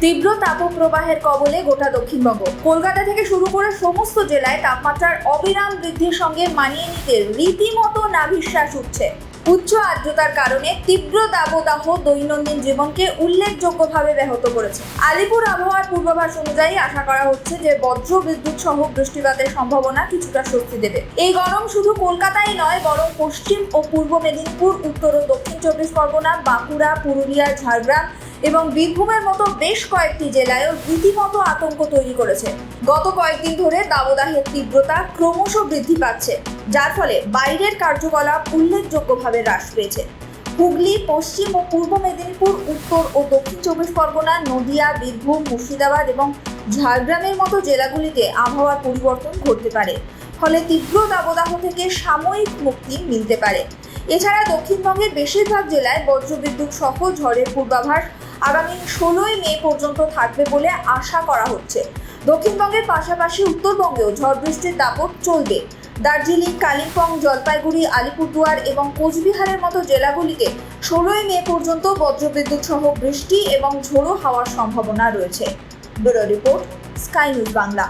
তীব্র তাপপ্রবাহের কবলে গোটা দক্ষিণবঙ্গ। কলকাতা থেকে শুরু করে সমস্ত জেলায় তাপমাত্রার অবিরাম বৃদ্ধির সঙ্গে মানিয়ে নিতে রীতিমতো নাভিশ্বাস উঠছে। উচ্চ আর্দ্রতার কারণে তীব্র দাবদাহ দৈনন্দিন জীবনকে উল্লেখযোগ্যভাবে ব্যাহত করেছে। আলিপুর আবহাওয়ার পূর্বাভাস অনুযায়ী আশা করা হচ্ছে যে বজ্র বিদ্যুৎ সহ বৃষ্টিপাতের সম্ভাবনা কিছুটা স্বস্তি দেবে। এই গরম শুধু কলকাতায় নয়, বরং পশ্চিম ও পূর্ব মেদিনীপুর, উত্তর ও দক্ষিণ চব্বিশ পরগনা, বাঁকুড়া, পুরুলিয়া, ঝাড়গ্রাম এবং বীরভূমের মতো বেশ কয়েকটি জেলায়ও রীতিমতো আতঙ্ক তৈরি করেছে। গত কয়েকদিন ধরে দাবদাহের তীব্রতা ক্রমশ বৃদ্ধি পাচ্ছে, যার ফলে বাইরের কার্যকলাপ উল্লেখযোগ্যভাবে হ্রাস পেয়েছে। হুগলি, পশ্চিম ও পূর্ব মেদিনীপুর, উত্তর ও দক্ষিণ চব্বিশ পরগনা, নদিয়া, বীরভূম, মুর্শিদাবাদ এবং ঝাড়গ্রামের মতো জেলাগুলিতে আবহাওয়ার পরিবর্তন ঘটতে পারে, ফলে তীব্র দাবদাহ থেকে সাময়িক মুক্তি মিলতে পারে। এছাড়া দক্ষিণবঙ্গের বেশিরভাগ জেলায় বজ্রবিদ্যুৎ সহ ঝড়ের পূর্বাভাস আগামী 16 মে পর্যন্ত থাকবে বলে আশা করা হচ্ছে। দক্ষিণবঙ্গের পাশাপাশি উত্তরবঙ্গেও ঝড় বৃষ্টির দাপট চলবে। দার্জিলিং, কালিম্পং, জলপাইগুড়ি, আলিপুরদুয়ার এবং কোচবিহারের মতো জেলাগুলিতে 16 মে পর্যন্ত বজ্রবিদ্যুৎ সহ বৃষ্টি এবং ঝোড়ো হাওয়ার সম্ভাবনা রয়েছে। Bureau report, sky news Bangla.